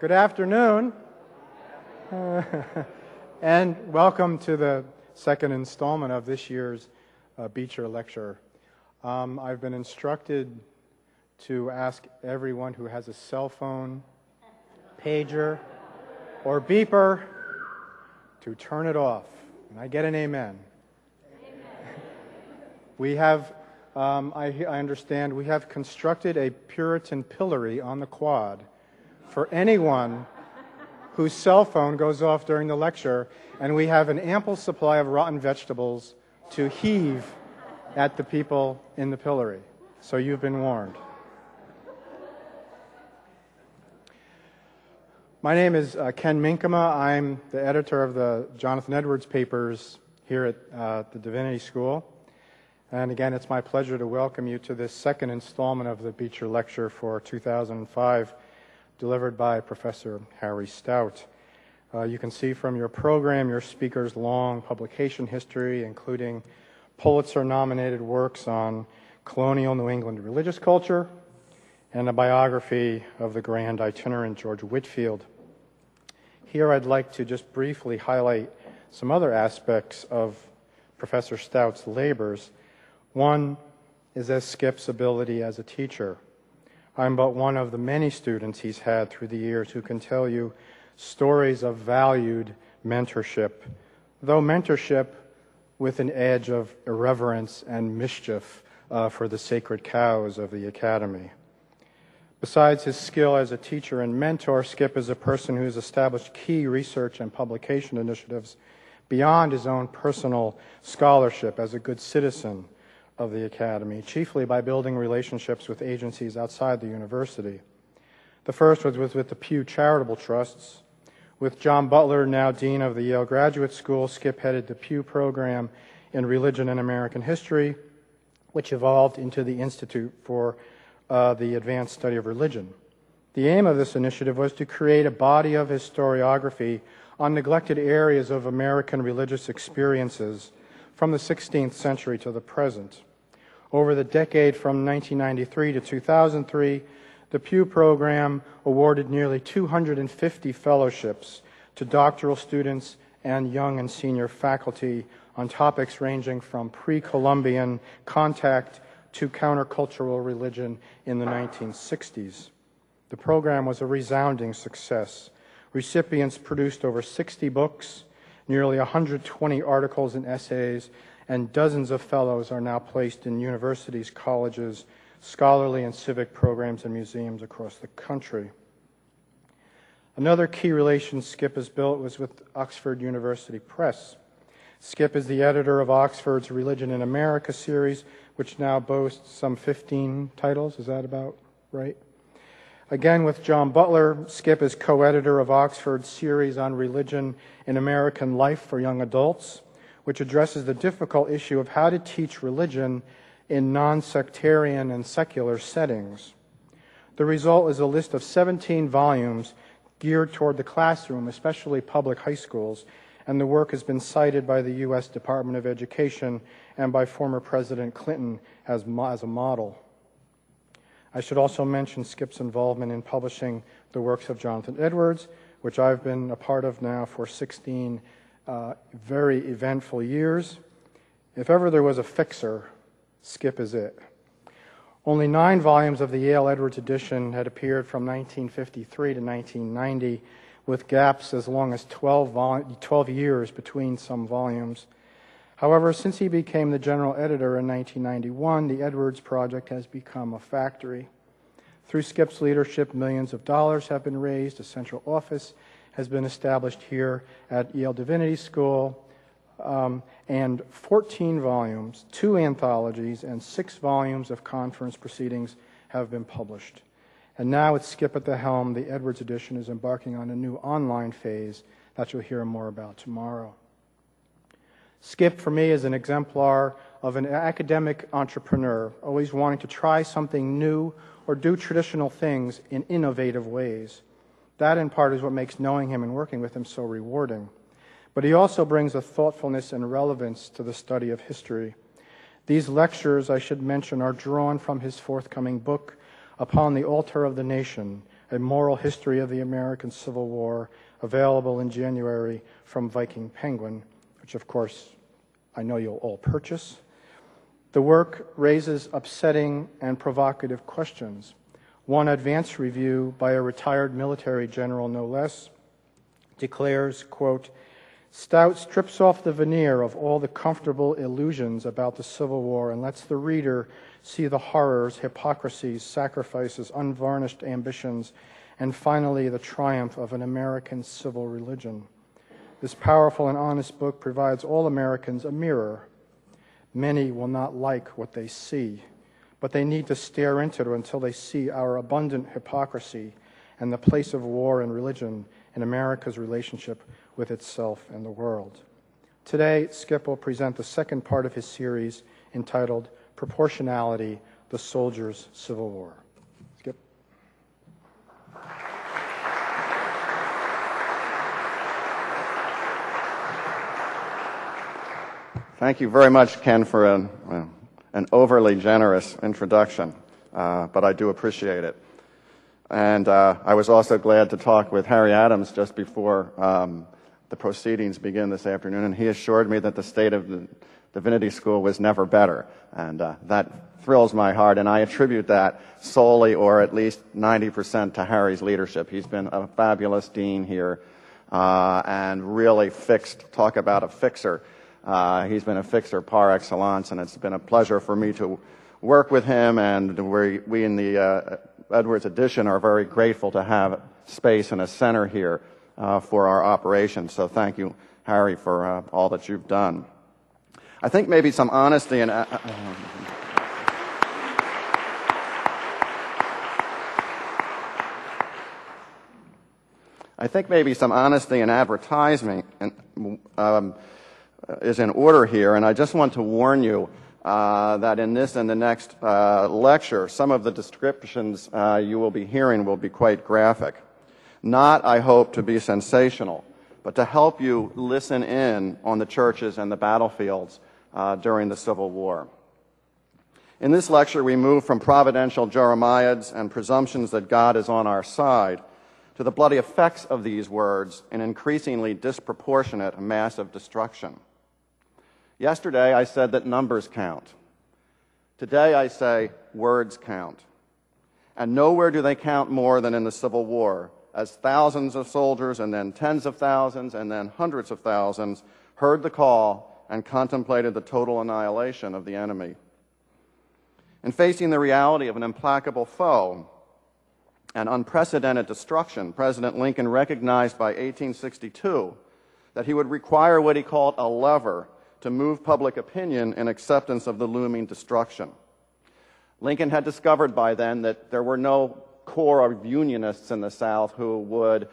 Good afternoon, and welcome to the second installment of this year's Beecher Lecture. I've been instructed to ask everyone who has a cell phone, pager, or beeper to turn it off. And I get an amen. We have, I understand, we have constructed a Puritan pillory on the quad for anyone whose cell phone goes off during the lecture, and we have an ample supply of rotten vegetables to heave at the people in the pillory. So you've been warned. My name is Ken Minkema. I'm the editor of the Jonathan Edwards papers here at the Divinity School. And again, it's my pleasure to welcome you to this second installment of the Beecher Lecture for 2005, delivered by Professor Harry Stout. You can see from your program your speaker's long publication history, including Pulitzer-nominated works on colonial New England religious culture and a biography of the grand itinerant George Whitefield. Here I'd like to just briefly highlight some other aspects of Professor Stout's labors. One is as Skip's ability as a teacher. I'm but one of the many students he's had through the years who can tell you stories of valued mentorship, though mentorship with an edge of irreverence and mischief for the sacred cows of the academy. Besides his skill as a teacher and mentor, Skip is a person who has established key research and publication initiatives beyond his own personal scholarship as a good citizen of the Academy, chiefly by building relationships with agencies outside the university. The first was with the Pew Charitable Trusts. With John Butler, now Dean of the Yale Graduate School, Skip headed the Pew Program in Religion and American History, which evolved into the Institute for the Advanced Study of Religion. The aim of this initiative was to create a body of historiography on neglected areas of American religious experiences from the 16th century to the present. Over the decade from 1993 to 2003, the Pew Program awarded nearly 250 fellowships to doctoral students and young and senior faculty on topics ranging from pre-Columbian contact to countercultural religion in the 1960s. The program was a resounding success. Recipients produced over 60 books, nearly 120 articles and essays, and dozens of fellows are now placed in universities, colleges, scholarly and civic programs, and museums across the country. Another key relation Skip has built was with Oxford University Press. Skip is the editor of Oxford's Religion in America series, which now boasts some 15 titles. Is that about right? Again, with John Butler, Skip is co-editor of Oxford's series on religion in American life for young adults, which addresses the difficult issue of how to teach religion in non-sectarian and secular settings. The result is a list of 17 volumes geared toward the classroom, especially public high schools, and the work has been cited by the U.S. Department of Education and by former President Clinton as a model. I should also mention Skip's involvement in publishing the works of Jonathan Edwards, which I've been a part of now for 16 very eventful years. If ever there was a fixer, Skip is it. Only 9 volumes of the Yale Edwards edition had appeared from 1953 to 1990, with gaps as long as 12 years between some volumes. However, since he became the general editor in 1991, the Edwards Project has become a factory. Through Skip's leadership, millions of dollars have been raised. A central office has been established here at Yale Divinity School, and 14 volumes, 2 anthologies, and 6 volumes of conference proceedings have been published. And now with Skip at the helm, the Edwards edition is embarking on a new online phase that you'll hear more about tomorrow. Skip, for me, is an exemplar of an academic entrepreneur, always wanting to try something new or do traditional things in innovative ways. That, in part, is what makes knowing him and working with him so rewarding. But he also brings a thoughtfulness and relevance to the study of history. These lectures, I should mention, are drawn from his forthcoming book, Upon the Altar of the Nation, A Moral History of the American Civil War, available in January from Viking Penguin, which of course I know you'll all purchase. The work raises upsetting and provocative questions. One advanced review by a retired military general, no less, declares, quote, Stout strips off the veneer of all the comfortable illusions about the Civil War and lets the reader see the horrors, hypocrisies, sacrifices, unvarnished ambitions, and finally the triumph of an American civil religion. This powerful and honest book provides all Americans a mirror. Many will not like what they see, but they need to stare into it until they see our abundant hypocrisy and the place of war and religion in America's relationship with itself and the world. Today, Skip will present the second part of his series entitled Proportionality, the Soldier's Civil War. Skip. Thank you very much, Ken, for an overly generous introduction, but I do appreciate it. And I was also glad to talk with Harry Adams just before the proceedings begin this afternoon, and he assured me that the state of the Divinity School was never better, and that thrills my heart, and I attribute that solely, or at least 90%, to Harry's leadership. He's been a fabulous dean here, and really talk about a fixer. He's been a fixer par excellence, and it's been a pleasure for me to work with him, and we in the Edwards edition are very grateful to have space and a center here for our operations. So thank you, Harry, for all that you've done. I think maybe some honesty and advertising is in order here, and I just want to warn you that in this and the next lecture, some of the descriptions you will be hearing will be quite graphic. Not, I hope, to be sensational, but to help you listen in on the churches and the battlefields during the Civil War. In this lecture, we move from providential Jeremiads and presumptions that God is on our side to the bloody effects of these words in increasingly disproportionate massive destruction. Yesterday, I said that numbers count. Today, I say words count. And nowhere do they count more than in the Civil War, as thousands of soldiers and then tens of thousands and then hundreds of thousands heard the call and contemplated the total annihilation of the enemy. In facing the reality of an implacable foe and unprecedented destruction, President Lincoln recognized by 1862 that he would require what he called a lever to move public opinion in acceptance of the looming destruction. Lincoln had discovered by then that there were no core of Unionists in the South who would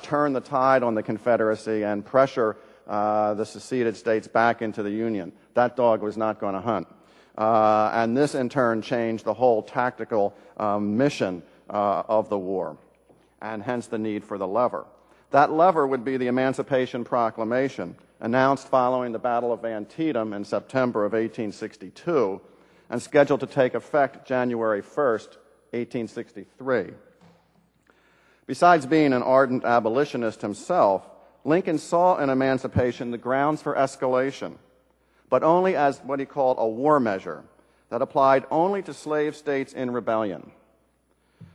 turn the tide on the Confederacy and pressure the seceded states back into the Union. That dog was not going to hunt. And this, in turn, changed the whole tactical mission of the war, and hence the need for the lever. That lever would be the Emancipation Proclamation, announced following the Battle of Antietam in September of 1862, and scheduled to take effect January 1st, 1863. Besides being an ardent abolitionist himself, Lincoln saw in emancipation the grounds for escalation, but only as what he called a war measure that applied only to slave states in rebellion.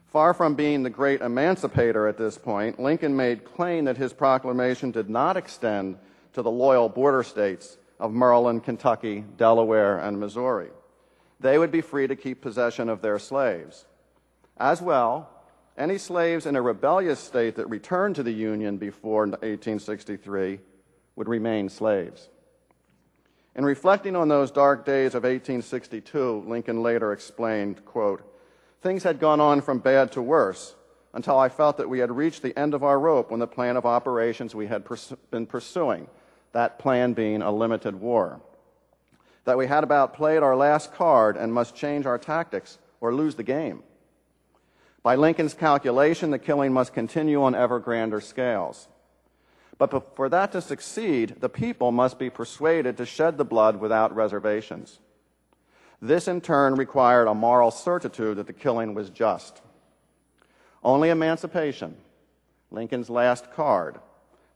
Far from being the great emancipator at this point, Lincoln made plain that his proclamation did not extend to the loyal border states of Maryland, Kentucky, Delaware, and Missouri. They would be free to keep possession of their slaves. As well, any slaves in a rebellious state that returned to the Union before 1863 would remain slaves. In reflecting on those dark days of 1862, Lincoln later explained, quote, "Things had gone on from bad to worse until I felt that we had reached the end of our rope when the plan of operations we had been pursuing, that plan being a limited war, that we had about played our last card and must change our tactics or lose the game. By Lincoln's calculation, the killing must continue on ever grander scales. But for that to succeed, the people must be persuaded to shed the blood without reservations. This, in turn, required a moral certitude that the killing was just. Only emancipation, Lincoln's last card,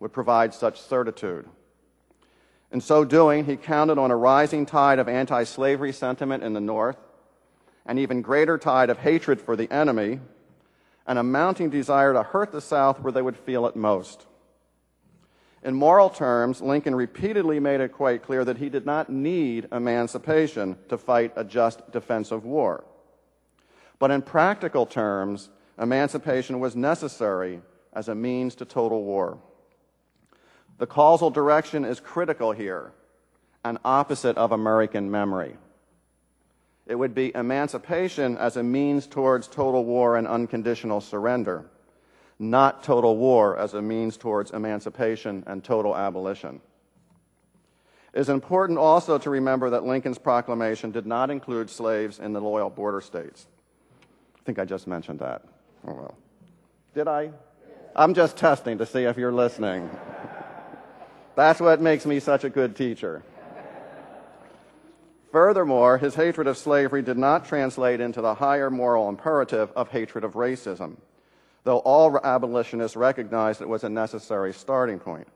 would provide such certitude. In so doing, he counted on a rising tide of anti-slavery sentiment in the North, an even greater tide of hatred for the enemy, and a mounting desire to hurt the South where they would feel it most. In moral terms, Lincoln repeatedly made it quite clear that he did not need emancipation to fight a just defensive war. But in practical terms, emancipation was necessary as a means to total war. The causal direction is critical here, an opposite of American memory. It would be emancipation as a means towards total war and unconditional surrender, not total war as a means towards emancipation and total abolition. It is important also to remember that Lincoln's proclamation did not include slaves in the loyal border states. I think I just mentioned that. Oh, well. Did I? I'm just testing to see if you're listening. That's what makes me such a good teacher. Furthermore, his hatred of slavery did not translate into the higher moral imperative of hatred of racism, though all abolitionists recognized it was a necessary starting point.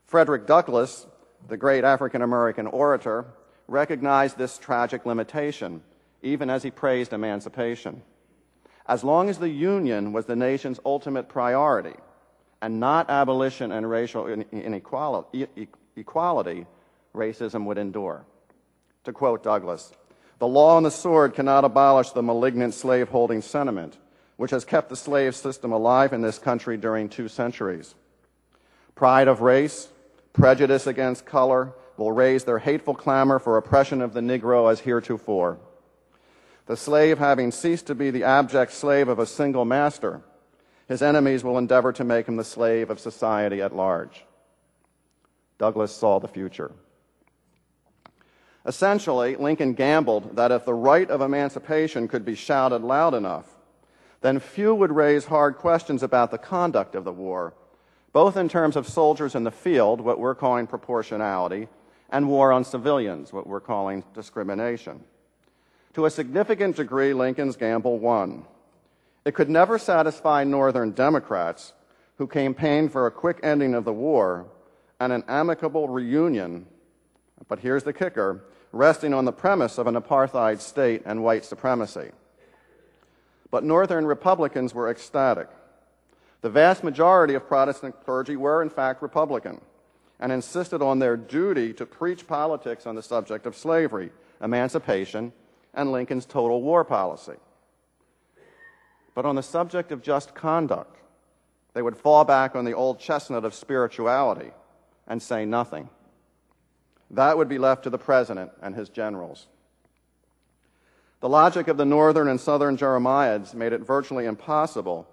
Frederick Douglass, the great African-American orator, recognized this tragic limitation, even as he praised emancipation. As long as the Union was the nation's ultimate priority, and not abolition and racial equality, racism would endure. To quote Douglass, "The law and the sword cannot abolish the malignant slave-holding sentiment, which has kept the slave system alive in this country during 2 centuries. Pride of race, prejudice against color will raise their hateful clamor for oppression of the Negro as heretofore. The slave having ceased to be the abject slave of a single master, his enemies will endeavor to make him the slave of society at large." Douglass saw the future. Essentially, Lincoln gambled that if the right of emancipation could be shouted loud enough, then few would raise hard questions about the conduct of the war, both in terms of soldiers in the field, what we're calling proportionality, and war on civilians, what we're calling discrimination. To a significant degree, Lincoln's gamble won. It could never satisfy Northern Democrats, who campaigned for a quick ending of the war and an amicable reunion, but here's the kicker, resting on the premise of an apartheid state and white supremacy. But Northern Republicans were ecstatic. The vast majority of Protestant clergy were, in fact, Republican and insisted on their duty to preach politics on the subject of slavery, emancipation, and Lincoln's total war policy. But on the subject of just conduct, they would fall back on the old chestnut of spirituality and say nothing. That would be left to the president and his generals. The logic of the Northern and Southern Jeremiads made it virtually impossible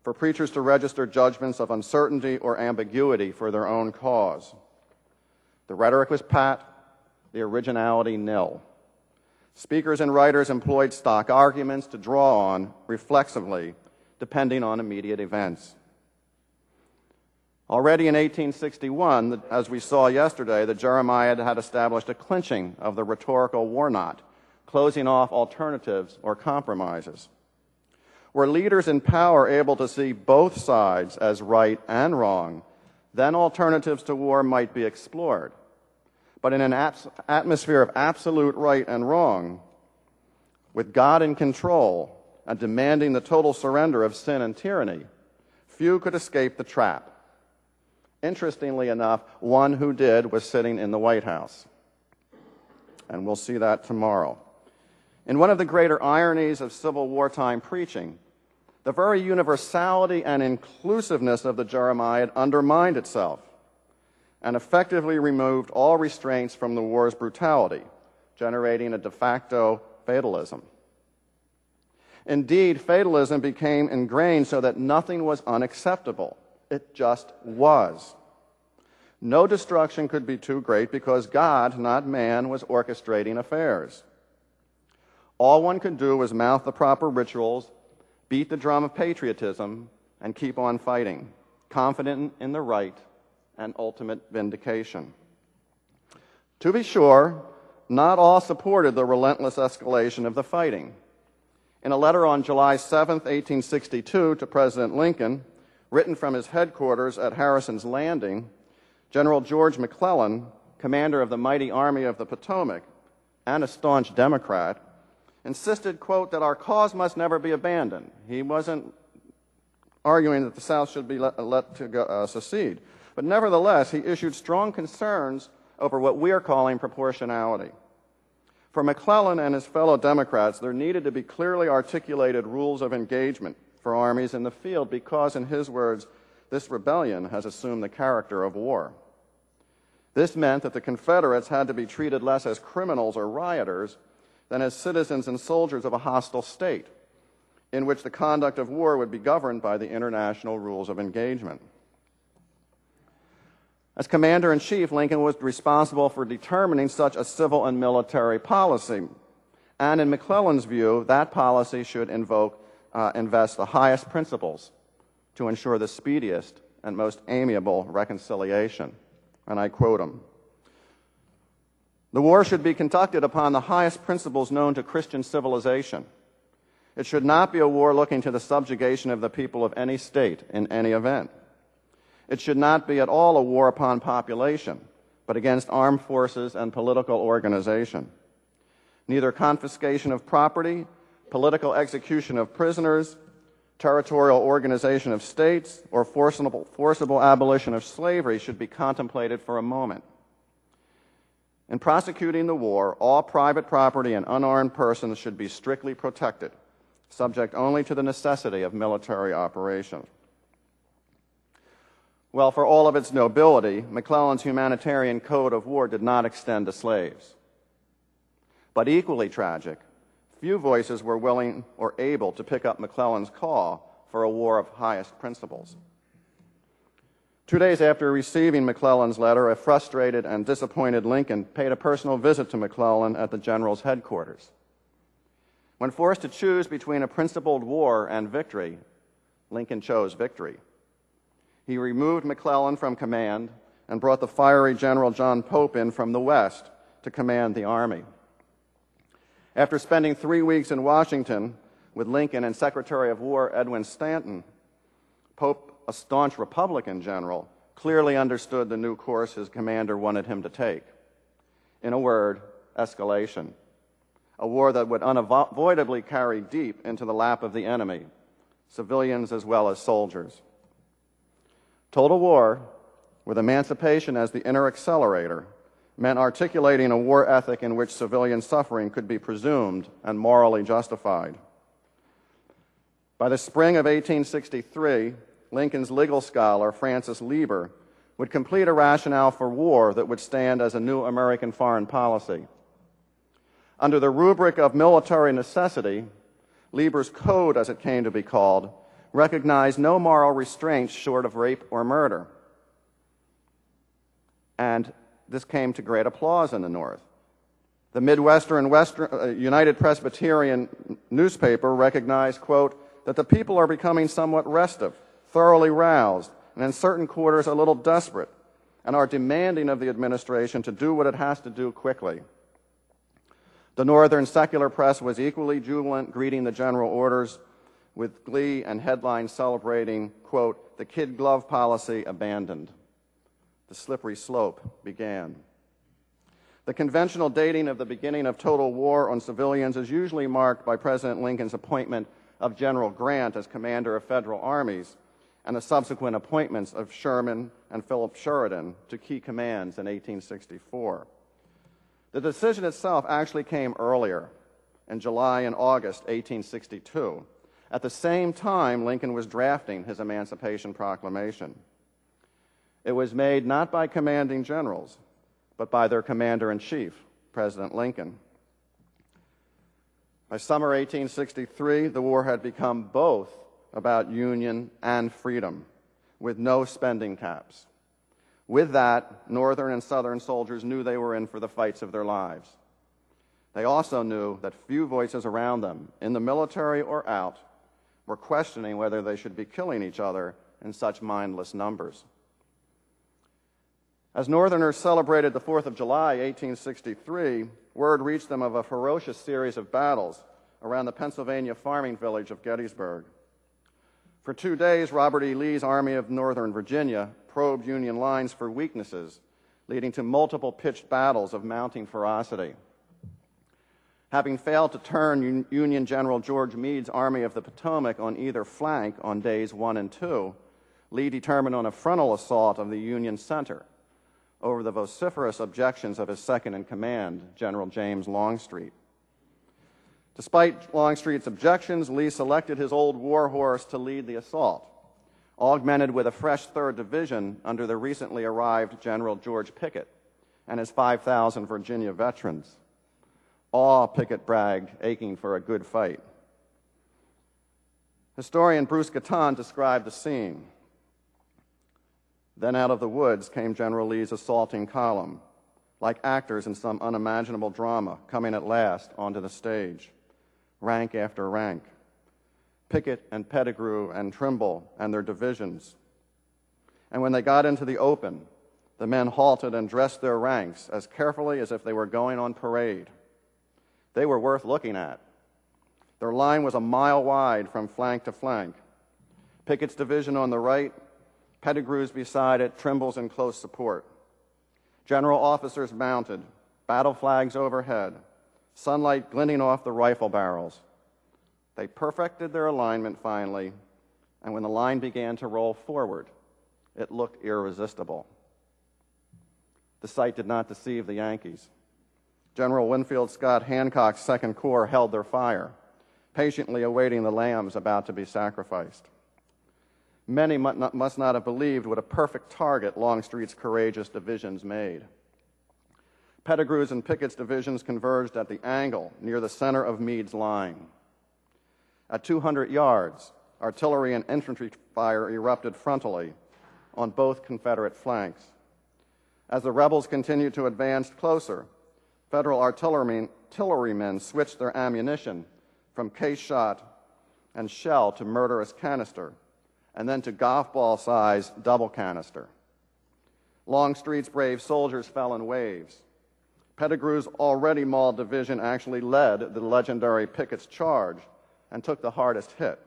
for preachers to register judgments of uncertainty or ambiguity for their own cause. The rhetoric was pat, the originality nil. Speakers and writers employed stock arguments to draw on reflexively, depending on immediate events. Already in 1861, as we saw yesterday, the Jeremiad had established a clinching of the rhetorical war knot, closing off alternatives or compromises. Were leaders in power able to see both sides as right and wrong, then alternatives to war might be explored. But in an atmosphere of absolute right and wrong, with God in control and demanding the total surrender of sin and tyranny, few could escape the trap. Interestingly enough, one who did was sitting in the White House. And we'll see that tomorrow. In one of the greater ironies of Civil War time preaching, the very universality and inclusiveness of the Jeremiad undermined itself and effectively removed all restraints from the war's brutality, generating a de facto fatalism. Indeed, fatalism became ingrained so that nothing was unacceptable. It just was. No destruction could be too great because God, not man, was orchestrating affairs. All one could do was mouth the proper rituals, beat the drum of patriotism, and keep on fighting, confident in the right and ultimate vindication. To be sure, not all supported the relentless escalation of the fighting. In a letter on July 7, 1862, to President Lincoln, written from his headquarters at Harrison's Landing, General George McClellan, commander of the mighty Army of the Potomac and a staunch Democrat, insisted, quote, that our cause must never be abandoned. He wasn't arguing that the South should be let to secede. But nevertheless, he issued strong concerns over what we are calling proportionality. For McClellan and his fellow Democrats, there needed to be clearly articulated rules of engagement for armies in the field because, in his words, this rebellion has assumed the character of war. This meant that the Confederates had to be treated less as criminals or rioters than as citizens and soldiers of a hostile state, in which the conduct of war would be governed by the international rules of engagement. As Commander-in-Chief, Lincoln was responsible for determining such a civil and military policy. And in McClellan's view, that policy should invest the highest principles to ensure the speediest and most amiable reconciliation. And I quote him, "The war should be conducted upon the highest principles known to Christian civilization. It should not be a war looking to the subjugation of the people of any state in any event. It should not be at all a war upon population, but against armed forces and political organization. Neither confiscation of property, political execution of prisoners, territorial organization of states, or forcible abolition of slavery should be contemplated for a moment. In prosecuting the war, all private property and unarmed persons should be strictly protected, subject only to the necessity of military operations." Well, for all of its nobility, McClellan's humanitarian code of war did not extend to slaves. But equally tragic, few voices were willing or able to pick up McClellan's call for a war of highest principles. 2 days after receiving McClellan's letter, a frustrated and disappointed Lincoln paid a personal visit to McClellan at the general's headquarters. When forced to choose between a principled war and victory, Lincoln chose victory. He removed McClellan from command and brought the fiery General John Pope in from the West to command the Army. After spending 3 weeks in Washington with Lincoln and Secretary of War Edwin Stanton, Pope, a staunch Republican general, clearly understood the new course his commander wanted him to take. In a word, escalation. A war that would unavoidably carry deep into the lap of the enemy, civilians as well as soldiers. Total war, with emancipation as the inner accelerator, meant articulating a war ethic in which civilian suffering could be presumed and morally justified. By the spring of 1863, Lincoln's legal scholar, Francis Lieber, would complete a rationale for war that would stand as a new American foreign policy. Under the rubric of military necessity, Lieber's code, as it came to be called, recognized no moral restraints short of rape or murder. And this came to great applause in the North. The Midwestern United Presbyterian newspaper recognized, quote, that the people are becoming somewhat restive, thoroughly roused, and in certain quarters a little desperate, and are demanding of the administration to do what it has to do quickly. The Northern secular press was equally jubilant, greeting the general orders with glee and headlines celebrating, quote, the kid glove policy abandoned. The slippery slope began. The conventional dating of the beginning of total war on civilians is usually marked by President Lincoln's appointment of General Grant as commander of federal armies and the subsequent appointments of Sherman and Philip Sheridan to key commands in 1864. The decision itself actually came earlier, in July and August 1862. At the same time, Lincoln was drafting his Emancipation Proclamation. It was made not by commanding generals, but by their commander-in-chief, President Lincoln. By summer 1863, the war had become both about union and freedom, with no spending caps. With that, Northern and Southern soldiers knew they were in for the fights of their lives. They also knew that few voices around them, in the military or out, were questioning whether they should be killing each other in such mindless numbers. As Northerners celebrated the 4th of July, 1863, word reached them of a ferocious series of battles around the Pennsylvania farming village of Gettysburg. For 2 days, Robert E. Lee's Army of Northern Virginia probed Union lines for weaknesses, leading to multiple pitched battles of mounting ferocity. Having failed to turn Union General George Meade's Army of the Potomac on either flank on days 1 and 2, Lee determined on a frontal assault of the Union center over the vociferous objections of his second-in-command, General James Longstreet. Despite Longstreet's objections, Lee selected his old war horse to lead the assault, augmented with a fresh 3rd Division under the recently arrived General George Pickett and his 5,000 Virginia veterans. All Pickett bragged, aching for a good fight. Historian Bruce Gatton described the scene. Then out of the woods came General Lee's assaulting column, like actors in some unimaginable drama coming at last onto the stage, rank after rank. Pickett and Pettigrew and Trimble and their divisions. And when they got into the open, the men halted and dressed their ranks as carefully as if they were going on parade. They were worth looking at. Their line was a mile wide from flank to flank. Pickett's division on the right, Pettigrew's beside it, Trimble's in close support. General officers mounted, battle flags overhead, sunlight glinting off the rifle barrels. They perfected their alignment finally, and when the line began to roll forward, it looked irresistible. The sight did not deceive the Yankees. General Winfield Scott Hancock's Second Corps held their fire, patiently awaiting the lambs about to be sacrificed. Many must not have believed what a perfect target Longstreet's courageous divisions made. Pettigrew's and Pickett's divisions converged at the angle near the center of Meade's line. At 200 yards, artillery and infantry fire erupted frontally on both Confederate flanks. As the rebels continued to advance closer, Federal artillerymen switched their ammunition from case shot and shell to murderous canister, and then to golf ball size double canister. Longstreet's brave soldiers fell in waves. Pettigrew's already mauled division actually led the legendary Pickett's charge and took the hardest hit.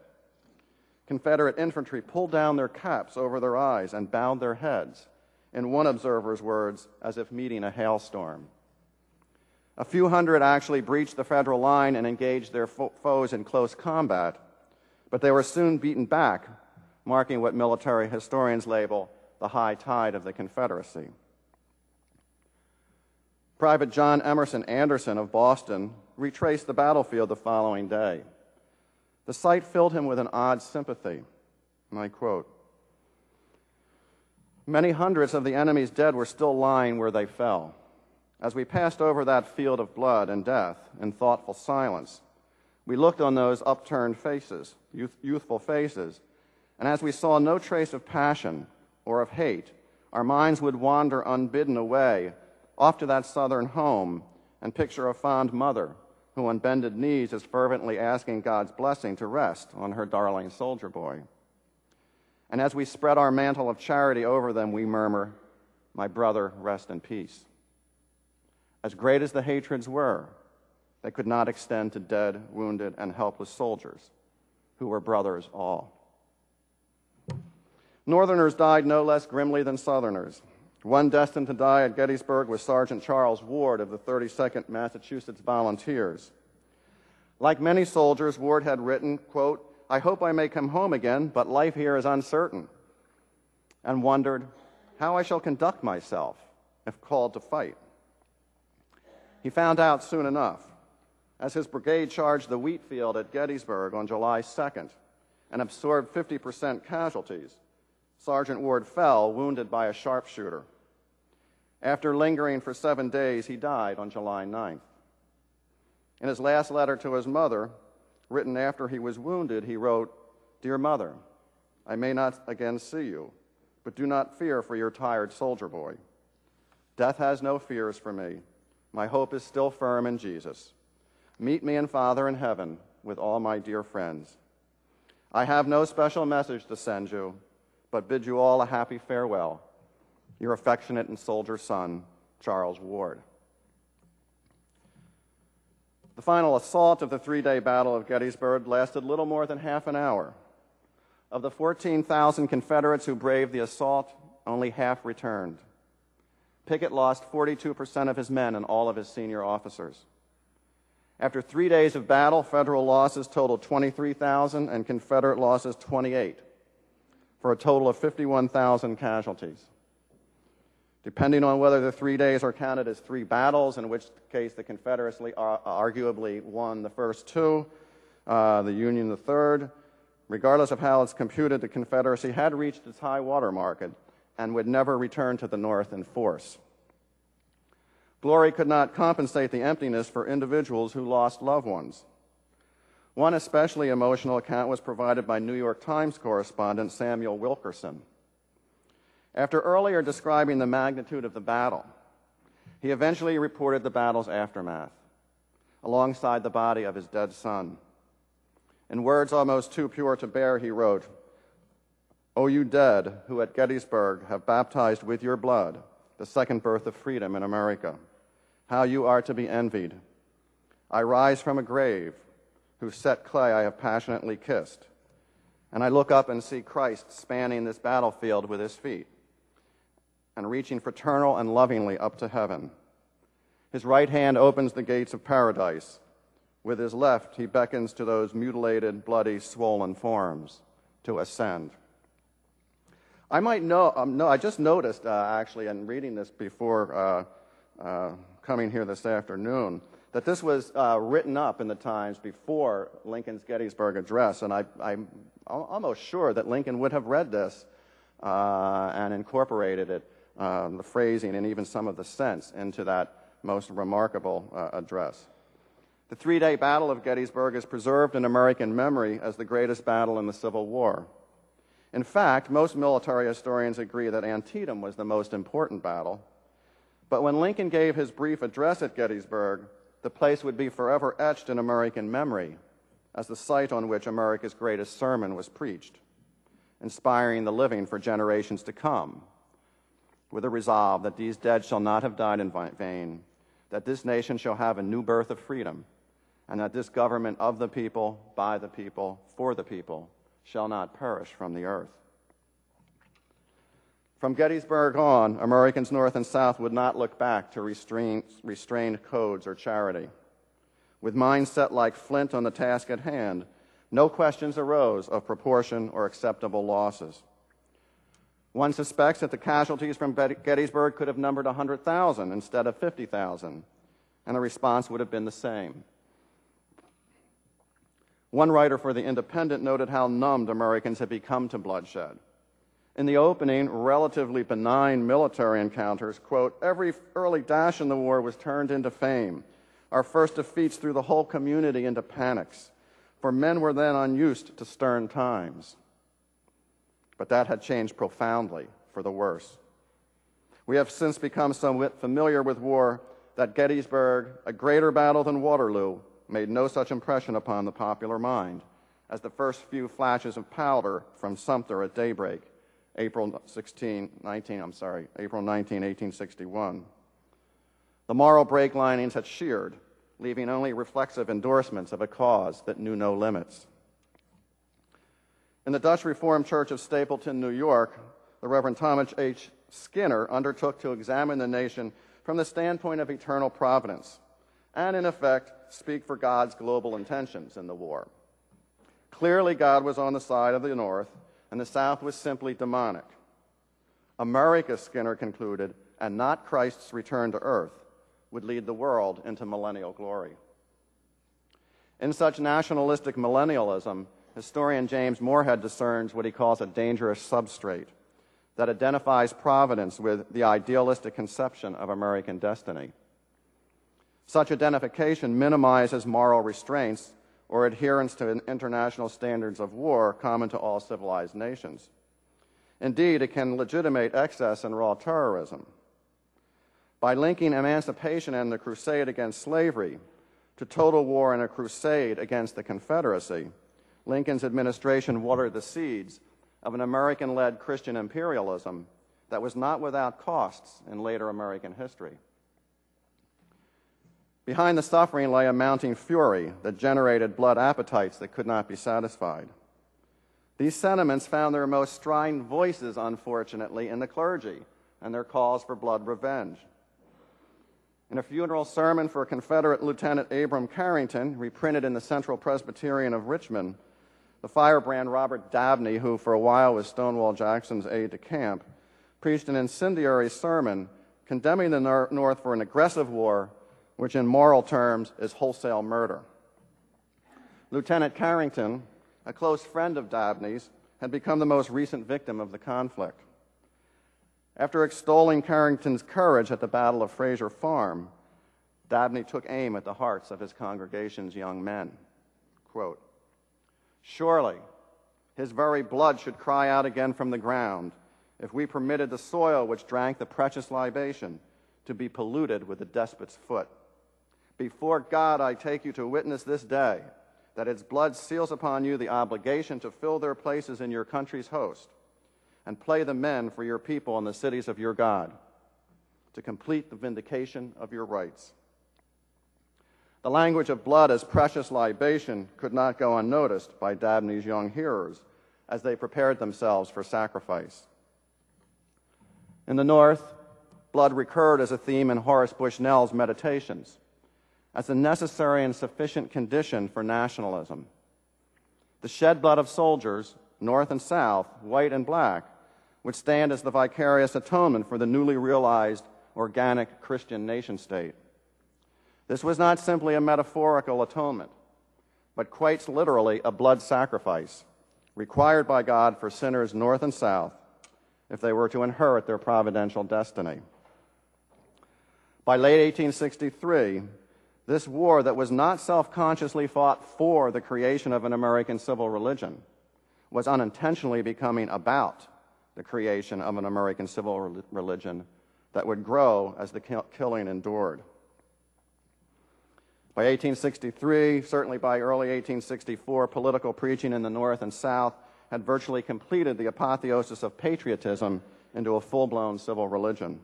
Confederate infantry pulled down their caps over their eyes and bowed their heads, in one observer's words, as if meeting a hailstorm. A few hundred actually breached the Federal line and engaged their foes in close combat, but they were soon beaten back, marking what military historians label the high tide of the Confederacy. Private John Emerson Anderson of Boston retraced the battlefield the following day. The sight filled him with an odd sympathy, and I quote, "Many hundreds of the enemy's dead were still lying where they fell. As we passed over that field of blood and death in thoughtful silence, we looked on those upturned faces, youthful faces, and as we saw no trace of passion or of hate, our minds would wander unbidden away off to that southern home and picture a fond mother who on bended knees is fervently asking God's blessing to rest on her darling soldier boy. And as we spread our mantle of charity over them, we murmur, 'My brother, rest in peace.' As great as the hatreds were, they could not extend to dead, wounded, and helpless soldiers, who were brothers all." Northerners died no less grimly than Southerners. One destined to die at Gettysburg was Sergeant Charles Ward of the 32nd Massachusetts Volunteers. Like many soldiers, Ward had written, quote, "I hope I may come home again, but life here is uncertain," and wondered how I shall conduct myself if called to fight. He found out soon enough, as his brigade charged the wheat field at Gettysburg on July 2nd and absorbed 50% casualties. Sergeant Ward fell, wounded by a sharpshooter. After lingering for 7 days, he died on July 9th. In his last letter to his mother, written after he was wounded, he wrote, "Dear Mother, I may not again see you, but do not fear for your tired soldier boy. Death has no fears for me. My hope is still firm in Jesus. Meet me and Father in heaven with all my dear friends. I have no special message to send you, but bid you all a happy farewell. Your affectionate and soldier son, Charles Ward." The final assault of the three-day Battle of Gettysburg lasted little more than half an hour. Of the 14,000 Confederates who braved the assault, only half returned. Pickett lost 42% of his men and all of his senior officers. After 3 days of battle, Federal losses totaled 23,000 and Confederate losses 28, for a total of 51,000 casualties. Depending on whether the 3 days are counted as three battles, in which case the Confederacy arguably won the first two, the Union the third. Regardless of how it's computed, the Confederacy had reached its high water mark and would never return to the North in force. Glory could not compensate the emptiness for individuals who lost loved ones. One especially emotional account was provided by New York Times correspondent Samuel Wilkerson. After earlier describing the magnitude of the battle, he eventually reported the battle's aftermath, alongside the body of his dead son. In words almost too pure to bear, he wrote, "O you dead who at Gettysburg have baptized with your blood the second birth of freedom in America, how you are to be envied. I rise from a grave whose set clay I have passionately kissed, and I look up and see Christ spanning this battlefield with his feet and reaching fraternal and lovingly up to heaven. His right hand opens the gates of paradise. With his left, he beckons to those mutilated, bloody, swollen forms to ascend." I just noticed, actually, in reading this before coming here this afternoon, that this was written up in the Times before Lincoln's Gettysburg Address, and I'm almost sure that Lincoln would have read this and incorporated it, the phrasing and even some of the sense, into that most remarkable address. The three-day Battle of Gettysburg is preserved in American memory as the greatest battle in the Civil War. In fact, most military historians agree that Antietam was the most important battle. But when Lincoln gave his brief address at Gettysburg, the place would be forever etched in American memory as the site on which America's greatest sermon was preached, inspiring the living for generations to come, with a resolve that these dead shall not have died in vain, that this nation shall have a new birth of freedom, and that this government of the people, by the people, for the people, shall not perish from the earth. From Gettysburg on, Americans North and South would not look back to restrained codes or charity. With minds set like flint on the task at hand, no questions arose of proportion or acceptable losses. One suspects that the casualties from Gettysburg could have numbered 100,000 instead of 50,000, and the response would have been the same. One writer for The Independent noted how numbed Americans had become to bloodshed. In the opening, relatively benign military encounters, quote, "Every early dash in the war was turned into fame. Our first defeats threw the whole community into panics, for men were then unused to stern times." But that had changed profoundly for the worse. We have since become somewhat familiar with war that Gettysburg, a greater battle than Waterloo, made no such impression upon the popular mind as the first few flashes of powder from Sumter at daybreak, April 19, 1861. The moral brake linings had sheared, leaving only reflexive endorsements of a cause that knew no limits. In the Dutch Reformed Church of Stapleton, New York, the Reverend Thomas H. Skinner undertook to examine the nation from the standpoint of eternal providence and, in effect, speak for God's global intentions in the war. Clearly, God was on the side of the North, and the South was simply demonic. America, Skinner concluded, and not Christ's return to earth, would lead the world into millennial glory. In such nationalistic millennialism, historian James Morehead discerns what he calls a dangerous substrate that identifies providence with the idealistic conception of American destiny. Such identification minimizes moral restraints or adherence to international standards of war common to all civilized nations. Indeed, it can legitimate excess and raw terrorism. By linking emancipation and the crusade against slavery to total war and a crusade against the Confederacy, Lincoln's administration watered the seeds of an American-led Christian imperialism that was not without costs in later American history. Behind the suffering lay a mounting fury that generated blood appetites that could not be satisfied. These sentiments found their most strident voices, unfortunately, in the clergy and their calls for blood revenge. In a funeral sermon for Confederate Lieutenant Abram Carrington, reprinted in the Central Presbyterian of Richmond, the firebrand Robert Dabney, who for a while was Stonewall Jackson's aide-de-camp, preached an incendiary sermon condemning the North for an aggressive war, which in moral terms is wholesale murder. Lieutenant Carrington, a close friend of Dabney's, had become the most recent victim of the conflict. After extolling Carrington's courage at the Battle of Fraser Farm, Dabney took aim at the hearts of his congregation's young men. Quote, "Surely his very blood should cry out again from the ground if we permitted the soil which drank the precious libation to be polluted with the despot's foot. Before God I take you to witness this day that its blood seals upon you the obligation to fill their places in your country's host and play the men for your people in the cities of your God, to complete the vindication of your rights." The language of blood as precious libation could not go unnoticed by Dabney's young hearers as they prepared themselves for sacrifice. In the North, blood recurred as a theme in Horace Bushnell's Meditations, as a necessary and sufficient condition for nationalism. The shed blood of soldiers, North and South, white and black, would stand as the vicarious atonement for the newly realized organic Christian nation-state. This was not simply a metaphorical atonement, but quite literally a blood sacrifice required by God for sinners North and South if they were to inherit their providential destiny. By late 1863, this war that was not self-consciously fought for the creation of an American civil religion was unintentionally becoming about the creation of an American civil religion that would grow as the killing endured. By 1863, certainly by early 1864, political preaching in the North and South had virtually completed the apotheosis of patriotism into a full-blown civil religion.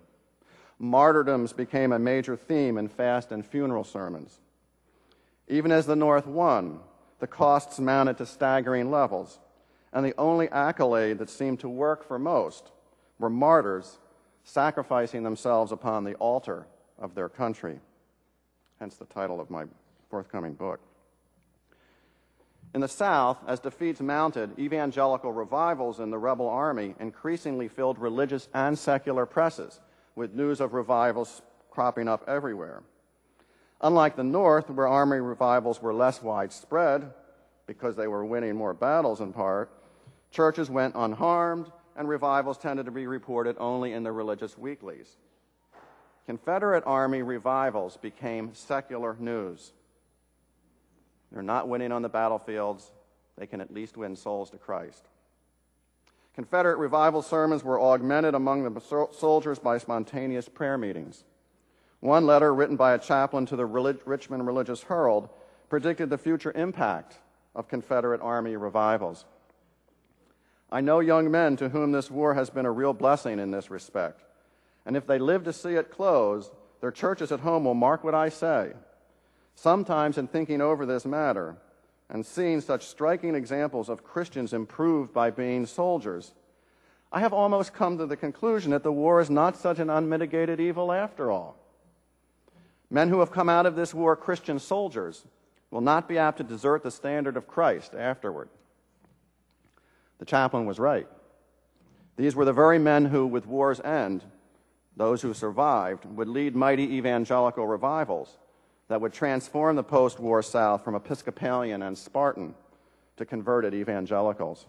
Martyrdoms became a major theme in fast and funeral sermons. Even as the North won, the costs mounted to staggering levels, and the only accolade that seemed to work for most were martyrs sacrificing themselves upon the altar of their country, hence the title of my forthcoming book. In the South, as defeats mounted, evangelical revivals in the rebel army increasingly filled religious and secular presses, with news of revivals cropping up everywhere. Unlike the North, where army revivals were less widespread, because they were winning more battles in part, churches went unharmed, and revivals tended to be reported only in the religious weeklies. Confederate Army revivals became secular news. They're not winning on the battlefields. They can at least win souls to Christ. Confederate revival sermons were augmented among the soldiers by spontaneous prayer meetings. One letter written by a chaplain to the Richmond Religious Herald predicted the future impact of Confederate Army revivals. "I know young men to whom this war has been a real blessing in this respect, and if they live to see it close, their churches at home will mark what I say. Sometimes in thinking over this matter and seeing such striking examples of Christians improved by being soldiers, I have almost come to the conclusion that the war is not such an unmitigated evil after all. Men who have come out of this war Christian soldiers will not be apt to desert the standard of Christ afterward." The chaplain was right. These were the very men who, with war's end, those who survived, would lead mighty evangelical revivals that would transform the post-war South from Episcopalian and Spartan to converted evangelicals.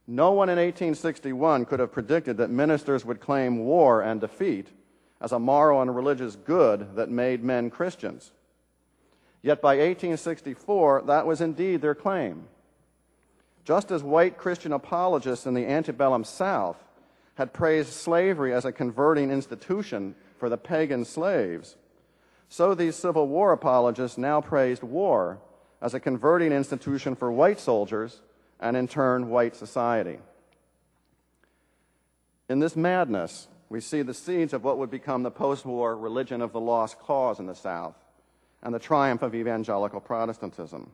No one in 1861 could have predicted that ministers would claim war and defeat as a moral and religious good that made men Christians. Yet by 1864, that was indeed their claim. Just as white Christian apologists in the antebellum South had praised slavery as a converting institution for the pagan slaves, so these Civil War apologists now praised war as a converting institution for white soldiers and, in turn, white society. In this madness, we see the seeds of what would become the post-war religion of the lost cause in the South and the triumph of evangelical Protestantism.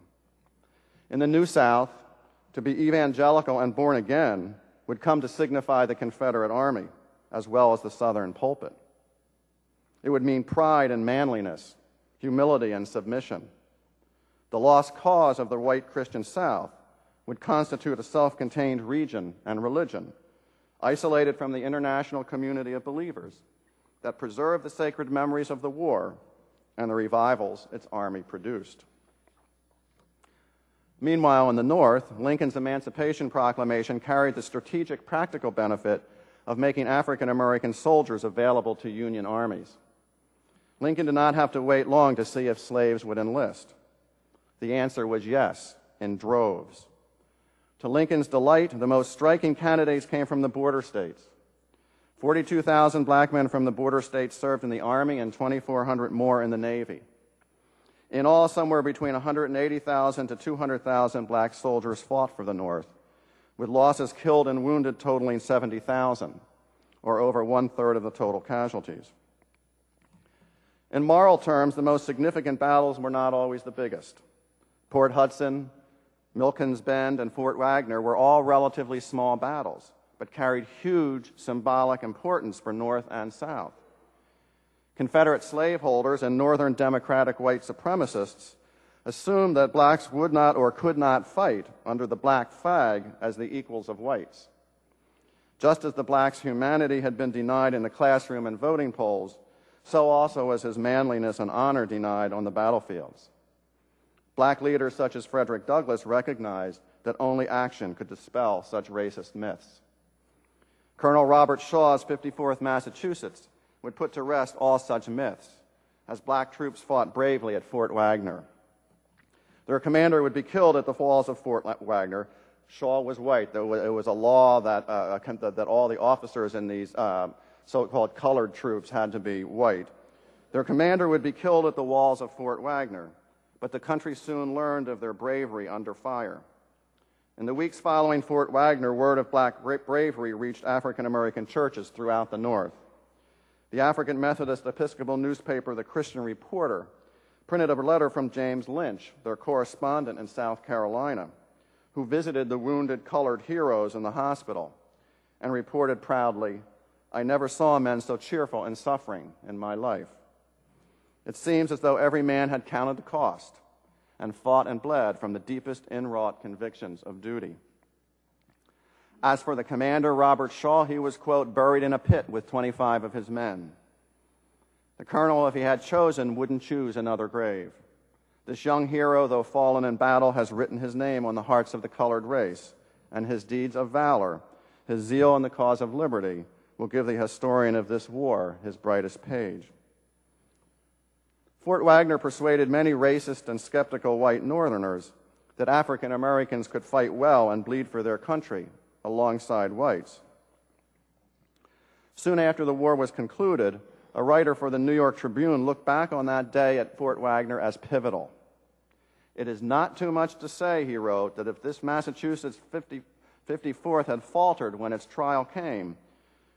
In the New South, to be evangelical and born again would come to signify the Confederate Army as well as the Southern pulpit. It would mean pride and manliness, humility and submission. The lost cause of the white Christian South would constitute a self-contained region and religion, isolated from the international community of believers that preserved the sacred memories of the war and the revivals its army produced. Meanwhile, in the North, Lincoln's Emancipation Proclamation carried the strategic practical benefit of making African American soldiers available to Union armies. Lincoln did not have to wait long to see if slaves would enlist. The answer was yes, in droves. To Lincoln's delight, the most striking candidates came from the border states. 42,000 black men from the border states served in the Army and 2,400 more in the Navy. In all, somewhere between 180,000 to 200,000 black soldiers fought for the North, with losses killed and wounded totaling 70,000, or over one-third of the total casualties. In moral terms, the most significant battles were not always the biggest. Port Hudson, Milken's Bend, and Fort Wagner were all relatively small battles, but carried huge symbolic importance for North and South. Confederate slaveholders and Northern Democratic white supremacists assumed that blacks would not or could not fight under the black flag as the equals of whites. Just as the black's humanity had been denied in the classroom and voting polls, so also was his manliness and honor denied on the battlefields. Black leaders such as Frederick Douglass recognized that only action could dispel such racist myths. Colonel Robert Shaw's 54th Massachusetts would put to rest all such myths as black troops fought bravely at Fort Wagner. Their commander would be killed at the falls of Fort Wagner. Shaw was white. It was a law that all the officers in these so-called colored troops had to be white. Their commander would be killed at the walls of Fort Wagner, but the country soon learned of their bravery under fire. In the weeks following Fort Wagner, word of black bravery reached African American churches throughout the North. The African Methodist Episcopal newspaper, The Christian Reporter, printed a letter from James Lynch, their correspondent in South Carolina, who visited the wounded colored heroes in the hospital and reported proudly, "I never saw men so cheerful in suffering in my life." It seems as though every man had counted the cost and fought and bled from the deepest inwrought convictions of duty. As for the commander, Robert Shaw, he was, quote, buried in a pit with 25 of his men. The colonel, if he had chosen, wouldn't choose another grave. This young hero, though fallen in battle, has written his name on the hearts of the colored race, and his deeds of valor, his zeal in the cause of liberty, will give the historian of this war his brightest page. Fort Wagner persuaded many racist and skeptical white Northerners that African Americans could fight well and bleed for their country alongside whites. Soon after the war was concluded, a writer for the New York Tribune looked back on that day at Fort Wagner as pivotal. "It is not too much to say," he wrote, "that if this Massachusetts 54th had faltered when its trial came,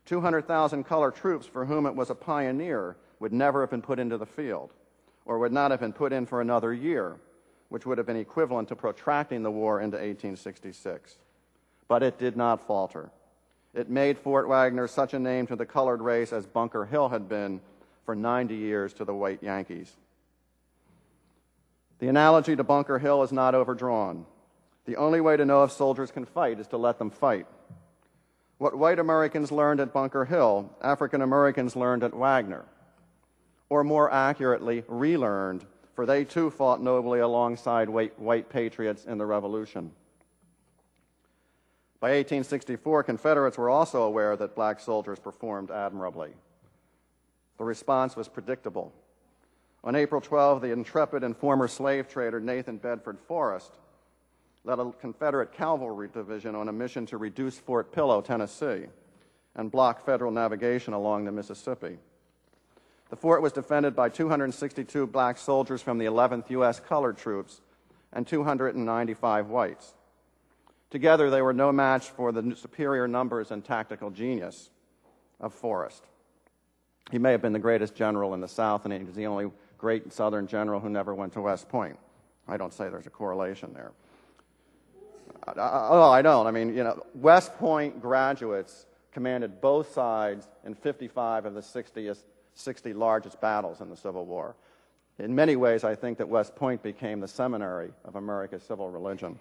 200,000 colored troops for whom it was a pioneer would never have been put into the field, or would not have been put in for another year, which would have been equivalent to protracting the war into 1866. But it did not falter. It made Fort Wagner such a name to the colored race as Bunker Hill had been for 90 years to the white Yankees." The analogy to Bunker Hill is not overdrawn. The only way to know if soldiers can fight is to let them fight. What white Americans learned at Bunker Hill, African Americans learned at Wagner, or more accurately, relearned, for they too fought nobly alongside white patriots in the Revolution. By 1864, Confederates were also aware that black soldiers performed admirably. The response was predictable. On April 12, the intrepid and former slave trader Nathan Bedford Forrest led a Confederate cavalry division on a mission to reduce Fort Pillow, Tennessee, and block federal navigation along the Mississippi. The fort was defended by 262 black soldiers from the 11th U.S. Colored Troops and 295 whites. Together, they were no match for the superior numbers and tactical genius of Forrest. He may have been the greatest general in the South, and he was the only great Southern general who never went to West Point. I don't say there's a correlation there. I don't. I mean, West Point graduates commanded both sides in 55 of the 60 largest battles in the Civil War. In many ways, I think that West Point became the seminary of America's civil religion.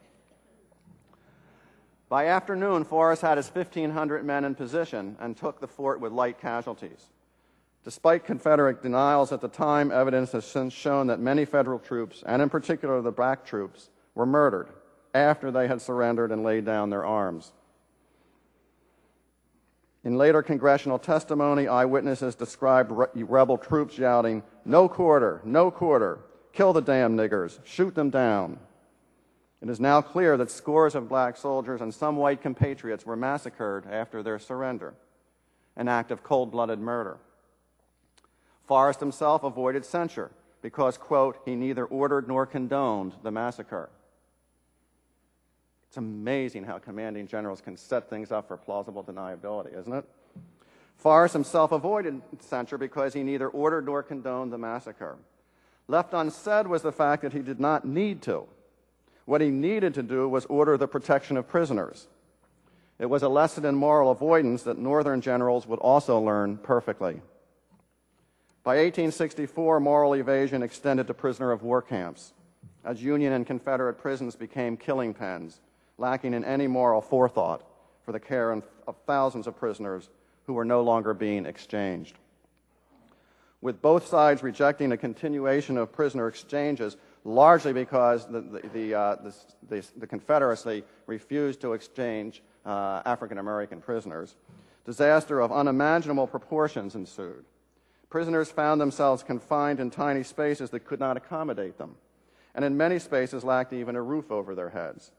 By afternoon, Forrest had his 1,500 men in position and took the fort with light casualties. Despite Confederate denials at the time, evidence has since shown that many Federal troops, and in particular the black troops, were murdered after they had surrendered and laid down their arms. In later congressional testimony, eyewitnesses described rebel troops shouting, "No quarter, no quarter, kill the damn niggers, shoot them down." It is now clear that scores of black soldiers and some white compatriots were massacred after their surrender, an act of cold-blooded murder. Forrest himself avoided censure because, quote, he neither ordered nor condoned the massacre. It's amazing how commanding generals can set things up for plausible deniability, isn't it? Forrest himself avoided censure because he neither ordered nor condoned the massacre. Left unsaid was the fact that he did not need to. What he needed to do was order the protection of prisoners. It was a lesson in moral avoidance that Northern generals would also learn perfectly. By 1864, moral evasion extended to prisoner of war camps, as Union and Confederate prisons became killing pens, lacking in any moral forethought for the care of thousands of prisoners who were no longer being exchanged. With both sides rejecting a continuation of prisoner exchanges, largely because the Confederacy refused to exchange African American prisoners, disaster of unimaginable proportions ensued. Prisoners found themselves confined in tiny spaces that could not accommodate them, and in many spaces lacked even a roof over their heads.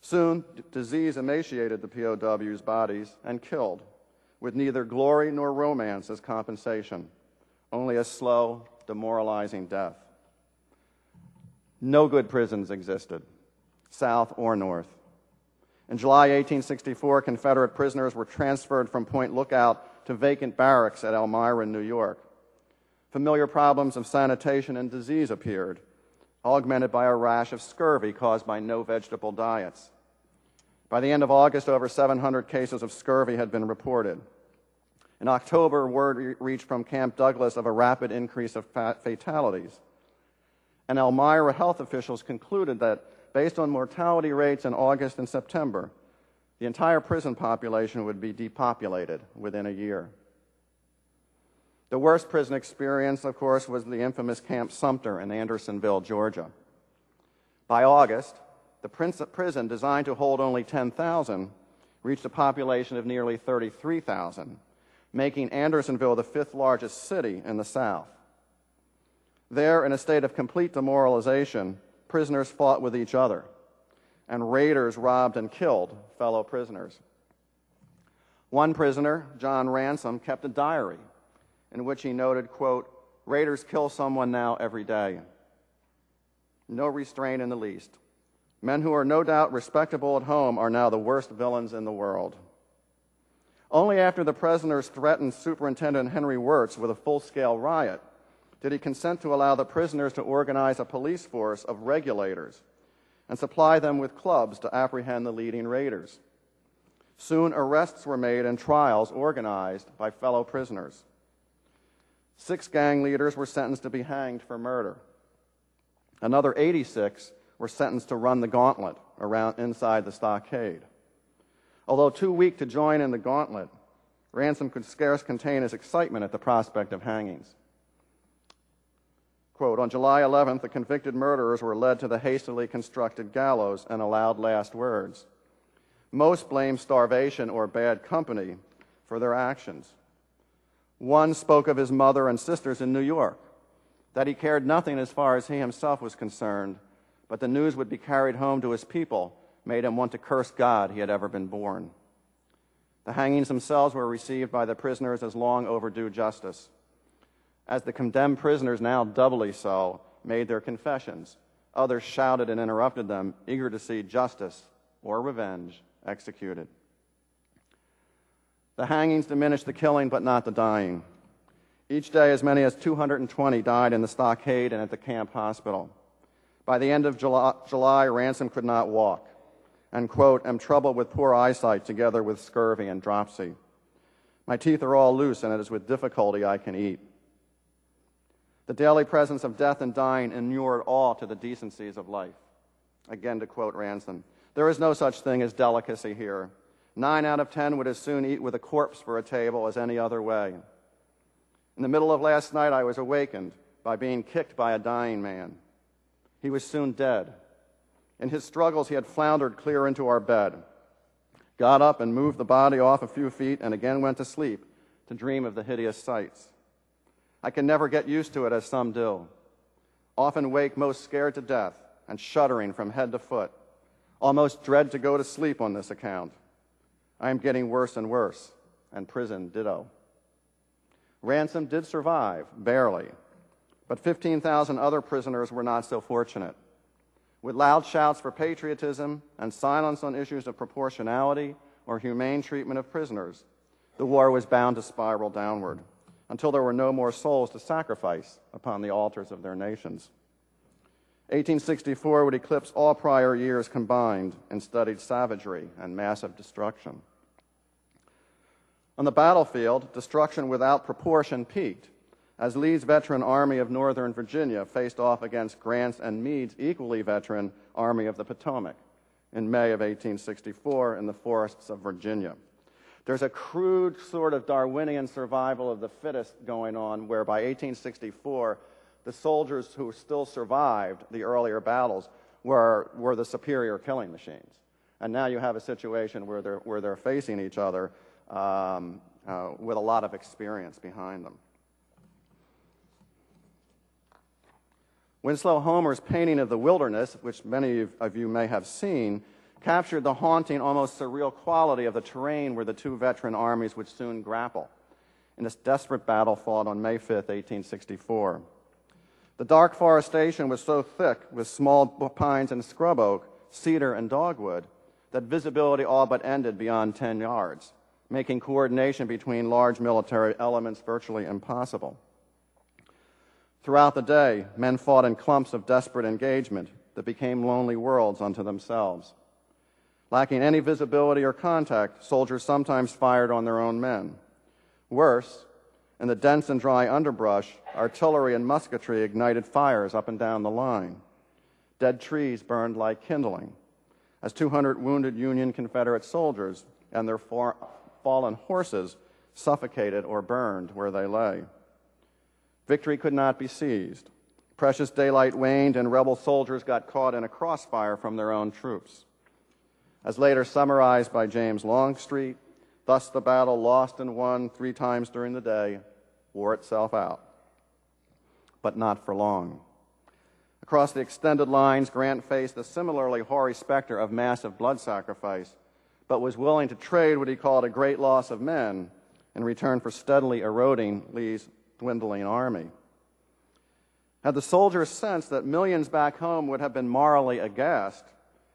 Soon, disease emaciated the POWs' bodies and killed, with neither glory nor romance as compensation, only a slow, demoralizing death. No good prisons existed, South or North. In July 1864, Confederate prisoners were transferred from Point Lookout to vacant barracks at Elmira, New York. Familiar problems of sanitation and disease appeared, augmented by a rash of scurvy caused by no vegetable diets. By the end of August, over 700 cases of scurvy had been reported. In October, word reached from Camp Douglas of a rapid increase of fatalities. And Elmira health officials concluded that, based on mortality rates in August and September, the entire prison population would be depopulated within a year. The worst prison experience, of course, was the infamous Camp Sumter in Andersonville, Georgia. By August, the prison, designed to hold only 10,000, reached a population of nearly 33,000, making Andersonville the fifth largest city in the South. There, in a state of complete demoralization, prisoners fought with each other, and raiders robbed and killed fellow prisoners. One prisoner, John Ransom, kept a diary in which he noted, quote, "Raiders kill someone now every day. No restraint in the least. Men who are no doubt respectable at home are now the worst villains in the world." Only after the prisoners threatened Superintendent Henry Wirtz with a full-scale riot did he consent to allow the prisoners to organize a police force of regulators and supply them with clubs to apprehend the leading raiders. Soon arrests were made and trials organized by fellow prisoners. 6 gang leaders were sentenced to be hanged for murder. Another 86 were sentenced to run the gauntlet around inside the stockade. Although too weak to join in the gauntlet, Ransom could scarce contain his excitement at the prospect of hangings. Quote, "On July 11th, the convicted murderers were led to the hastily constructed gallows and allowed last words. Most blamed starvation or bad company for their actions. One spoke of his mother and sisters in New York, that he cared nothing as far as he himself was concerned, but the news would be carried home to his people made him want to curse God he had ever been born." The hangings themselves were received by the prisoners as long overdue justice. As the condemned prisoners, now doubly so, made their confessions, others shouted and interrupted them, eager to see justice or revenge executed. The hangings diminished the killing, but not the dying. Each day, as many as 220 died in the stockade and at the camp hospital. By the end of July, Ransom could not walk and, quote, am troubled with poor eyesight together with scurvy and dropsy. My teeth are all loose, and it is with difficulty I can eat. The daily presence of death and dying inured all to the decencies of life. Again, to quote Ransom, there is no such thing as delicacy here. 9 out of 10 would as soon eat with a corpse for a table as any other way. In the middle of last night, I was awakened by being kicked by a dying man. He was soon dead. In his struggles, he had floundered clear into our bed, got up and moved the body off a few feet, and again went to sleep to dream of the hideous sights. I can never get used to it, as some do. Often wake most scared to death and shuddering from head to foot. Almost dread to go to sleep on this account. I am getting worse and worse, and prison ditto. Ransom did survive, barely, but 15,000 other prisoners were not so fortunate. With loud shouts for patriotism and silence on issues of proportionality or humane treatment of prisoners, the war was bound to spiral downward until there were no more souls to sacrifice upon the altars of their nations. 1864 would eclipse all prior years combined in studied savagery and massive destruction. On the battlefield, destruction without proportion peaked as Lee's veteran Army of Northern Virginia faced off against Grant's and Meade's equally veteran Army of the Potomac in May of 1864 in the forests of Virginia. There's a crude sort of Darwinian survival of the fittest going on, where by 1864, the soldiers who still survived the earlier battles were the superior killing machines. And now you have a situation where they're facing each other with a lot of experience behind them. Winslow Homer's painting of the wilderness, which many of you may have seen, captured the haunting, almost surreal quality of the terrain where the two veteran armies would soon grapple in this desperate battle fought on May 5, 1864. The dark forestation was so thick with small pines and scrub oak, cedar and dogwood, that visibility all but ended beyond 10 yards, making coordination between large military elements virtually impossible. Throughout the day, men fought in clumps of desperate engagement that became lonely worlds unto themselves. Lacking any visibility or contact, soldiers sometimes fired on their own men. Worse, in the dense and dry underbrush, artillery and musketry ignited fires up and down the line. Dead trees burned like kindling, as 200 wounded Union Confederate soldiers and their fallen horses suffocated or burned where they lay. Victory could not be seized. Precious daylight waned, and rebel soldiers got caught in a crossfire from their own troops. As later summarized by James Longstreet, thus the battle lost and won 3 times during the day wore itself out. But not for long. Across the extended lines, Grant faced the similarly hoary specter of massive blood sacrifice, but was willing to trade what he called a great loss of men in return for steadily eroding Lee's dwindling army. Had the soldiers sensed that millions back home would have been morally aghast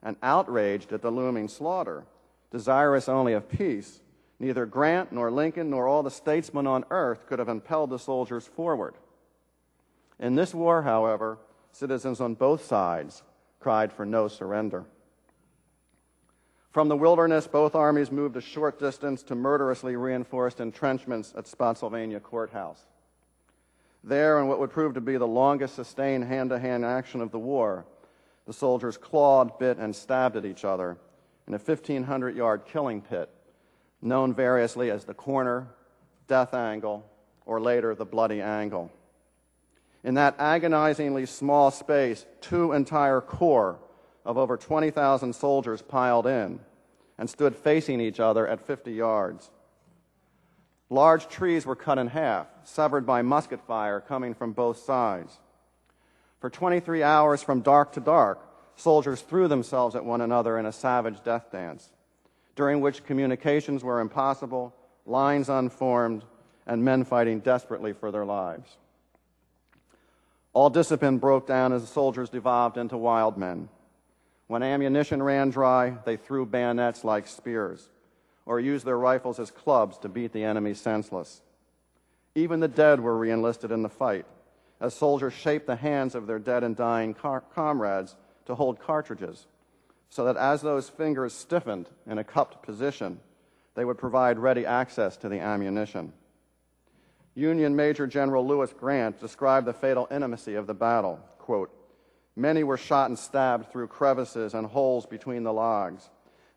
and outraged at the looming slaughter, desirous only of peace, neither Grant nor Lincoln nor all the statesmen on earth could have impelled the soldiers forward. In this war, however, citizens on both sides cried for no surrender. From the wilderness, both armies moved a short distance to murderously reinforced entrenchments at Spotsylvania Courthouse. There, in what would prove to be the longest sustained hand-to-hand action of the war, the soldiers clawed, bit, and stabbed at each other in a 1,500-yard killing pit, known variously as the Corner, Death Angle, or later the Bloody Angle. In that agonizingly small space, 2 entire corps of over 20,000 soldiers piled in and stood facing each other at 50 yards. Large trees were cut in half, severed by musket fire coming from both sides. For 23 hours from dark to dark, soldiers threw themselves at one another in a savage death dance, during which communications were impossible, lines unformed, and men fighting desperately for their lives. All discipline broke down as the soldiers devolved into wild men. When ammunition ran dry, they threw bayonets like spears, or used their rifles as clubs to beat the enemy senseless. Even the dead were re-enlisted in the fight, as soldiers shaped the hands of their dead and dying comrades to hold cartridges, so that as those fingers stiffened in a cupped position, they would provide ready access to the ammunition. Union Major General Lewis Grant described the fatal intimacy of the battle, quote, "Many were shot and stabbed through crevices and holes between the logs.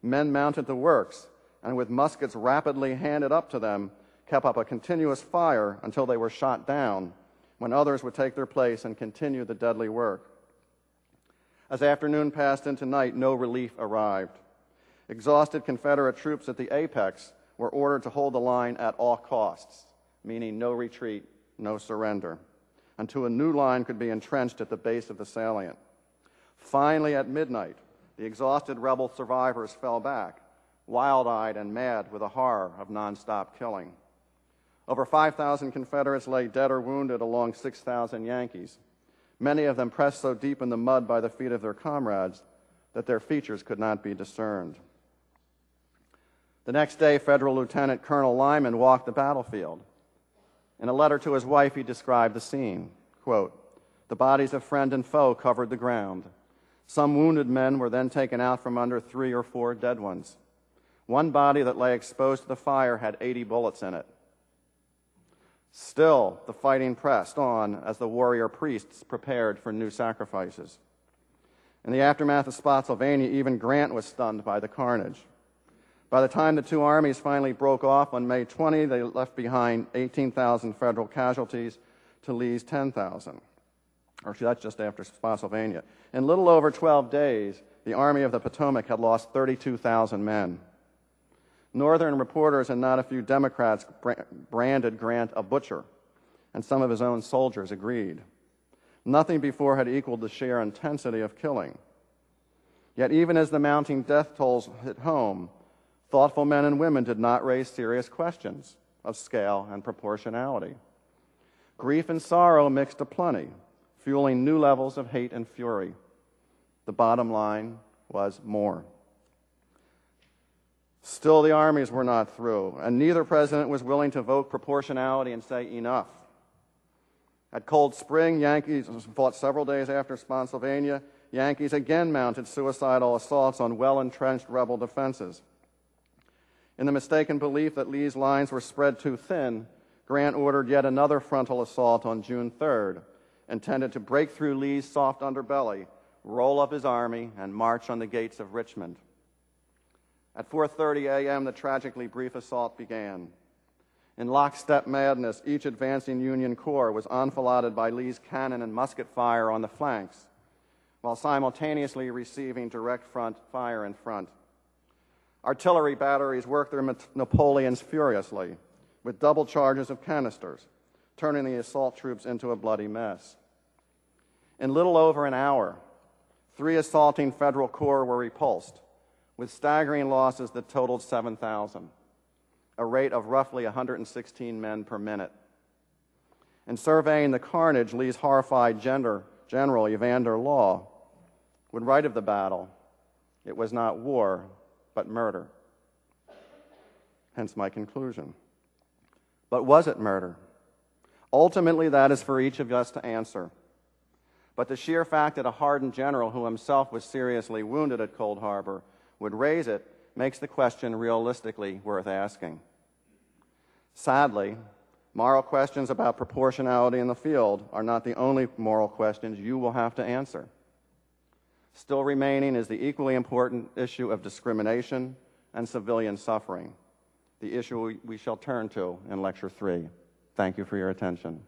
Men mounted the works, and with muskets rapidly handed up to them, kept up a continuous fire until they were shot down, when others would take their place and continue the deadly work. As afternoon passed into night, no relief arrived. Exhausted Confederate troops at the apex were ordered to hold the line at all costs, meaning no retreat, no surrender, until a new line could be entrenched at the base of the salient. Finally, at midnight, the exhausted rebel survivors fell back, wild-eyed and mad with the horror of nonstop killing. Over 5,000 Confederates lay dead or wounded along 6,000 Yankees, many of them pressed so deep in the mud by the feet of their comrades that their features could not be discerned. The next day, Federal Lieutenant Colonel Lyman walked the battlefield. In a letter to his wife, he described the scene, quote, "The bodies of friend and foe covered the ground. Some wounded men were then taken out from under 3 or 4 dead ones. One body that lay exposed to the fire had 80 bullets in it. Still, the fighting pressed on as the warrior priests prepared for new sacrifices. In the aftermath of Spotsylvania, even Grant was stunned by the carnage. By the time the two armies finally broke off on May 20, they left behind 18,000 Federal casualties to Lee's 10,000. Actually, that's just after Spotsylvania. In little over 12 days, the Army of the Potomac had lost 32,000 men. Northern reporters and not a few Democrats branded Grant a butcher, and some of his own soldiers agreed. Nothing before had equaled the sheer intensity of killing. Yet even as the mounting death tolls hit home, thoughtful men and women did not raise serious questions of scale and proportionality. Grief and sorrow mixed aplenty, fueling new levels of hate and fury. The bottom line was more. Still, the armies were not through, and neither president was willing to vote proportionality and say enough. At Cold Spring, Yankees fought several days after Spotsylvania. Yankees again mounted suicidal assaults on well-entrenched rebel defenses. In the mistaken belief that Lee's lines were spread too thin, Grant ordered yet another frontal assault on June 3rd, intended to break through Lee's soft underbelly, roll up his army, and march on the gates of Richmond. At 4:30 a.m., the tragically brief assault began. In lockstep madness, each advancing Union corps was enfiladed by Lee's cannon and musket fire on the flanks, while simultaneously receiving direct front fire in front. Artillery batteries worked their Napoleons furiously, with double charges of canisters, turning the assault troops into a bloody mess. In little over an hour, 3 assaulting Federal corps were repulsed, with staggering losses that totaled 7,000, a rate of roughly 116 men per minute. In surveying the carnage, Lee's horrified General Evander Law would write of the battle, "It was not war, but murder." Hence my conclusion. But was it murder? Ultimately, that is for each of us to answer. But the sheer fact that a hardened general who himself was seriously wounded at Cold Harbor would raise it makes the question realistically worth asking. Sadly, moral questions about proportionality in the field are not the only moral questions you will have to answer. Still remaining is the equally important issue of discrimination and civilian suffering, the issue we shall turn to in Lecture 3. Thank you for your attention.